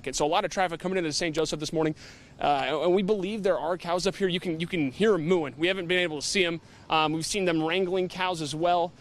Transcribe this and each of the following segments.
market. So a lot of traffic coming into St. Joseph this morning, and we believe there are cows up here. You can hear them mooing. We haven't been able to see them. We've seen them wrangling cows as well.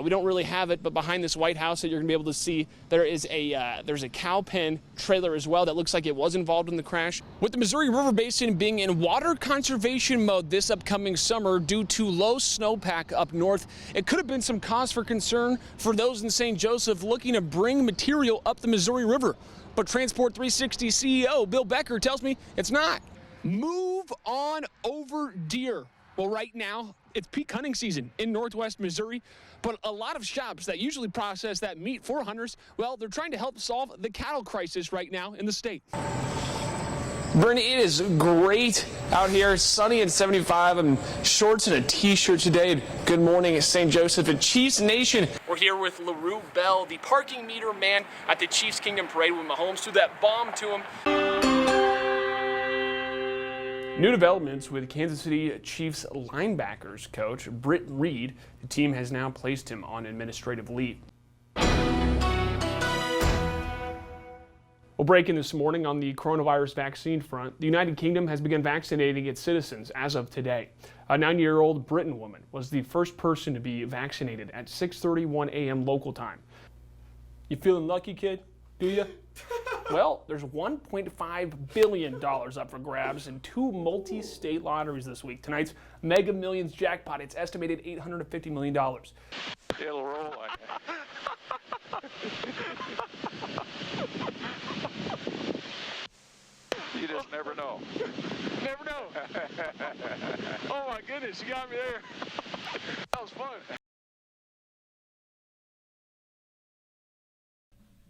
We don't really have it, but behind this White House that you're going to be able to see, there's a cow pen trailer as well that looks like it was involved in the crash. With the Missouri River Basin being in water conservation mode this upcoming summer due to low snowpack up north, it could have been some cause for concern for those in St. Joseph looking to bring material up the Missouri River. But Transport 360 CEO Bill Becker tells me it's not. Move on over deer. Well, right now, it's peak hunting season in northwest Missouri, but a lot of shops that usually process that meat for hunters, well, they're trying to help solve the cattle crisis right now in the state. Brittany, it is great out here, sunny and 75. I'm shorts and a t-shirt today. Good morning, St. Joseph and Chiefs Nation. We're here with LaRue Bell, the parking meter man at the Chiefs Kingdom Parade when Mahomes threw that bomb to him. New developments with Kansas City Chiefs linebackers coach Britt Reed. The team has now placed him on administrative leave. Well, breaking this morning on the coronavirus vaccine front, the United Kingdom has begun vaccinating its citizens as of today. A 9-year-old Britain woman was the first person to be vaccinated at 6:31 a.m. local time. You feeling lucky, kid? Do you? Well, there's $1.5 billion up for grabs in 2 multi-state lotteries this week. Tonight's Mega Millions jackpot, it's estimated $850 million. It'll roll on you. You just never know. Never know. Oh my goodness, you got me there. That was fun.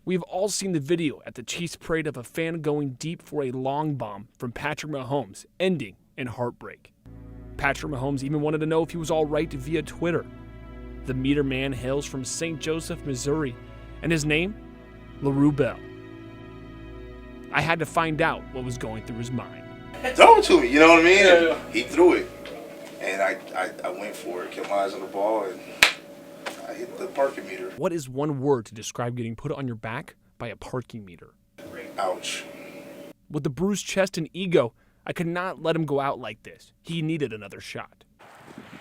We've all seen the video at the Chiefs parade of a fan going deep for a long bomb from Patrick Mahomes, ending in heartbreak. Patrick Mahomes even wanted to know if he was all right via Twitter. The meter man hails from St. Joseph, Missouri, and his name, LaRue Bell. I had to find out what was going through his mind. Throw it to me, you know what I mean? Yeah. He threw it, and I went for it, kept my eyes on the ball, and I hit the parking meter. What is one word to describe getting put on your back by a parking meter? Ouch. With the bruised chest and ego, I could not let him go out like this. He needed another shot.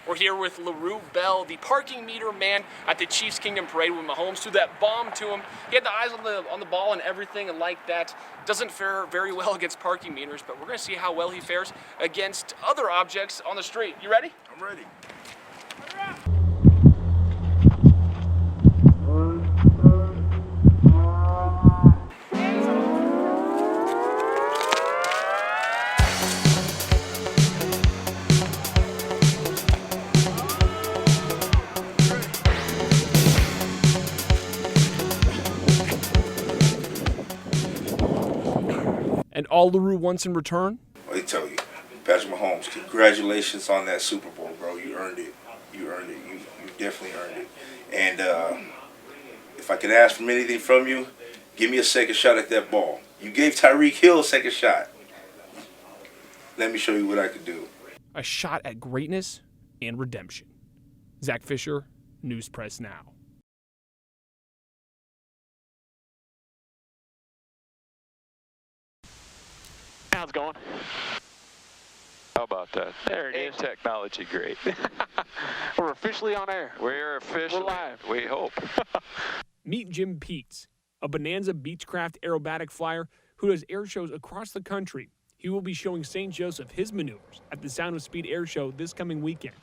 We're here with LaRue Bell, the parking meter man at the Chiefs Kingdom Parade when Mahomes threw that bomb to him. He had the eyes on the ball and everything, and like that, doesn't fare very well against parking meters, but we're going to see how well he fares against other objects on the street. You ready? I'm ready. And all LaRue wants in return? Let me tell you, Patrick Mahomes, congratulations on that Super Bowl, bro. You earned it. You earned it. You definitely earned it. And if I could ask for anything from you, give me a second shot at that ball. You gave Tyreek Hill a second shot. Let me show you what I could do. A shot at greatness and redemption. Zach Fisher, News Press Now. How's it going? How about that? There it Ain't is. technology great? We're officially on air. We're officially. We're live. We hope. Meet Jim Peets, a Bonanza Beechcraft aerobatic flyer who does air shows across the country. He will be showing St. Joseph his maneuvers at the Sound of Speed Air Show this coming weekend.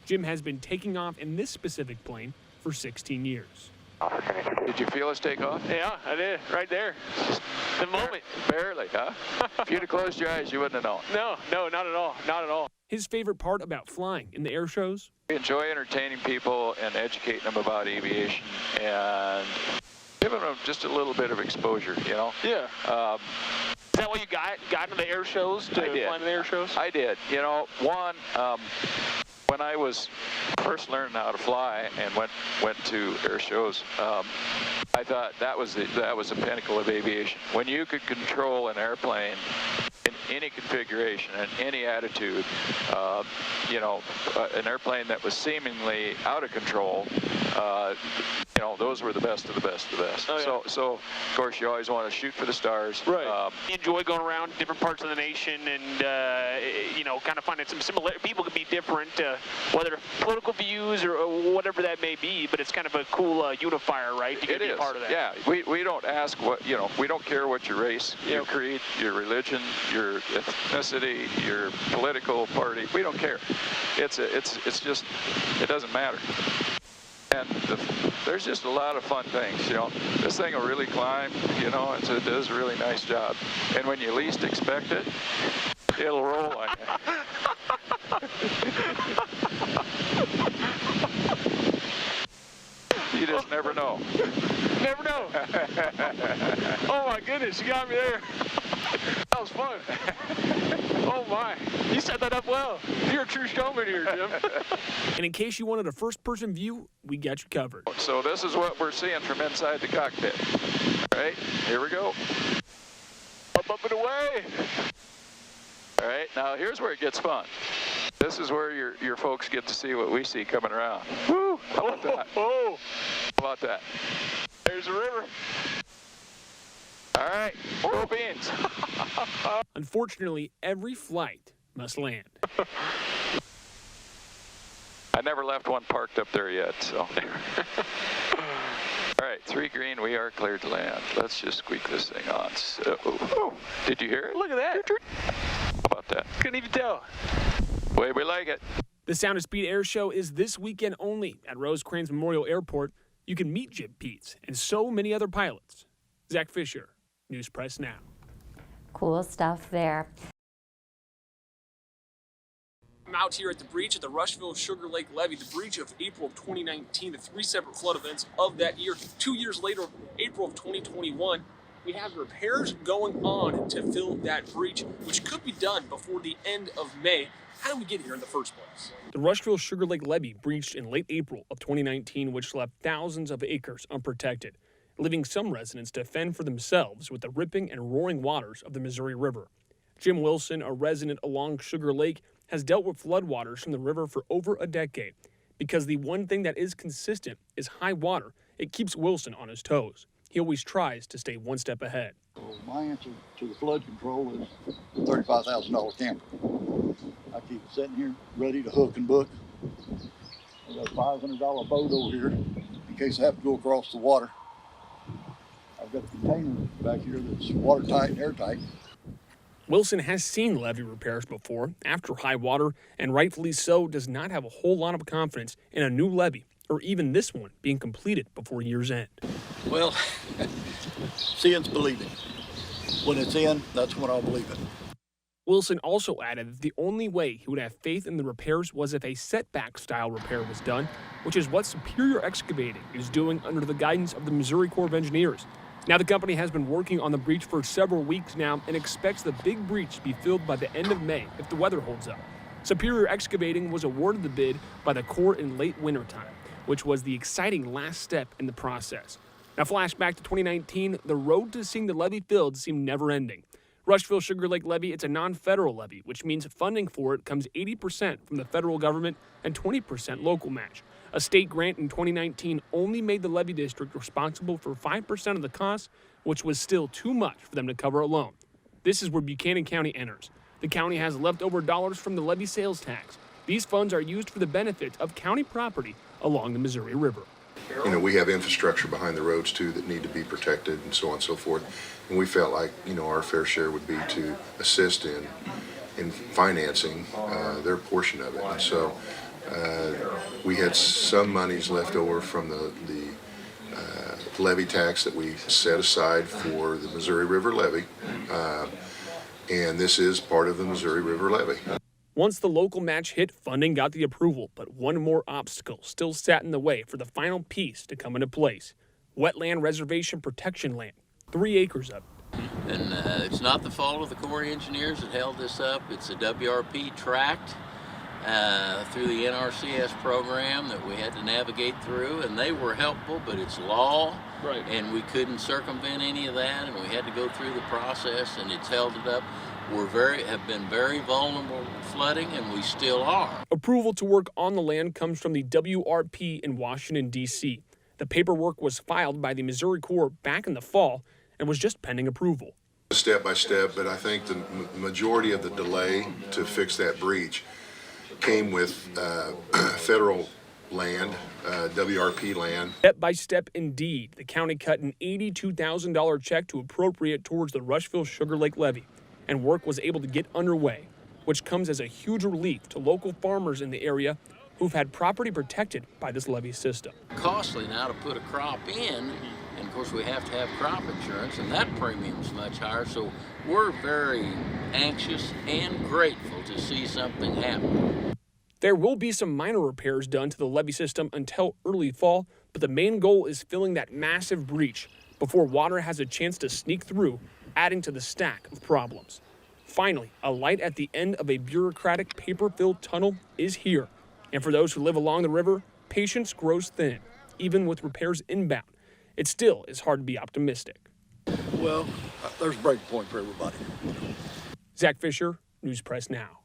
Jim has been taking off in this specific plane for 16 years. Did you feel us take off? Yeah, I did. Right there. Just the moment. Barely, huh? If you'd have closed your eyes, you wouldn't have known. No, not at all. Not at all. His favorite part about flying in the air shows? We enjoy entertaining people and educating them about aviation and giving them just a little bit of exposure, you know? Yeah. Is that what you got into the air shows? I did. Fly in the air shows? I did. You know, when I was first learning how to fly and went to air shows, I thought that was the pinnacle of aviation. When you could control an airplane in any configuration and any attitude, an airplane that was seemingly out of control, you know, those were the best of the best of the best. Oh, yeah. So of course, you always want to shoot for the stars. Right. You enjoy going around different parts of the nation and, you know, kind of finding some similar. People can be different, whether political views or whatever that may be, but it's kind of a cool unifier, right? To It be is. a part of that. Yeah. We don't ask what, you know, we don't care what your race, your creed, your religion, your ethnicity, your political party. We don't care. It's just, it doesn't matter. And there's just a lot of fun things, you know. This thing will really climb, you know, it does a really nice job. And when you least expect it, it'll roll on you. You just never know. Never know. Oh my goodness, you got me there. That was fun. Oh my, you set that up well. You're a true showman here, Jim. And in case you wanted a first-person view, we got you covered. So this is what we're seeing from inside the cockpit. All right, here we go. Up and away. All right, now here's where it gets fun. This is where your folks get to see what we see coming around. Woo! How about that? Oh, How about that? there's the river. All right, go beans. Unfortunately, every flight must land. I never left one parked up there yet, so. All right, 3 green, we are cleared to land. Let's just squeak this thing on. So, did you hear it? Look at that. How about that? Couldn't even tell. Way we like it. The Sound of Speed Air Show is this weekend only at Rosecrans Memorial Airport. You can meet Jim Peets and so many other pilots. Zach Fisher, News Press Now. Cool stuff there. I'm out here at the breach at the Rushville Sugar Lake Levee, the breach of April of 2019, the 3 separate flood events of that year. 2 years later, April of 2021, we have repairs going on to fill that breach, which could be done before the end of May. How did we get here in the first place? The Rushville Sugar Lake Levee breached in late April of 2019, which left thousands of acres unprotected, leaving some residents to fend for themselves with the ripping and roaring waters of the Missouri River. Jim Wilson, a resident along Sugar Lake, has dealt with floodwaters from the river for over a decade. Because the one thing that is consistent is high water, it keeps Wilson on his toes. He always tries to stay one step ahead. So my answer to the flood control is a $35,000 camper. I keep it sitting here ready to hook and book. I've got a $500 boat over here in case I have to go across the water. I've got a container back here that's watertight and airtight. Wilson has seen levee repairs before after high water, and rightfully so, does not have a whole lot of confidence in a new levee or even this one being completed before year's end. Well, seeing's believing. When it's in, that's when I'll believe it. Wilson also added that the only way he would have faith in the repairs was if a setback-style repair was done, which is what Superior Excavating is doing under the guidance of the Missouri Corps of Engineers. Now, the company has been working on the breach for several weeks now and expects the big breach to be filled by the end of May if the weather holds up. Superior Excavating was awarded the bid by the Corps in late wintertime, which was the exciting last step in the process. Now, flash back to 2019, the road to seeing the levee filled seemed never-ending. Rushville Sugar Lake Levee, it's a non-federal levee, which means funding for it comes 80% from the federal government and 20% local match. A state grant in 2019 only made the levee district responsible for 5% of the cost, which was still too much for them to cover alone. This is where Buchanan County enters. The county has leftover dollars from the levee sales tax. These funds are used for the benefit of county property along the Missouri River. You know, we have infrastructure behind the roads too that need to be protected and so on and so forth. And we felt like, you know, our fair share would be to assist in financing their portion of it. And so we had some monies left over from the levee tax that we set aside for the Missouri River levee. And this is part of the Missouri River levee. Once the local match hit, funding got the approval, but one more obstacle still sat in the way for the final piece to come into place. Wetland Reservation Protection Land, 3 acres of it. And it's not the fault of the Corps of Engineers that held this up. It's a WRP tract through the NRCS program that we had to navigate through, and they were helpful, but it's law, Right. and we couldn't circumvent any of that, and we had to go through the process, and it's held it up. Have been very vulnerable to flooding, and we still are. Approval to work on the land comes from the WRP in Washington, D.C. The paperwork was filed by the Missouri Corps back in the fall and was just pending approval. Step by step, but I think the majority of the delay to fix that breach came with federal land, WRP land. Step by step indeed, the county cut an $82,000 check to appropriate towards the Rushville Sugar Lake levee, and work was able to get underway, which comes as a huge relief to local farmers in the area who've had property protected by this levee system. Costly now to put a crop in, and of course we have to have crop insurance, and that premium's much higher, so we're very anxious and grateful to see something happen. There will be some minor repairs done to the levee system until early fall, but the main goal is filling that massive breach before water has a chance to sneak through, adding to the stack of problems. Finally, a light at the end of a bureaucratic paper-filled tunnel is here. And for those who live along the river, patience grows thin. Even with repairs inbound, it still is hard to be optimistic. Well, there's a break point for everybody. Zach Fisher, News Press Now.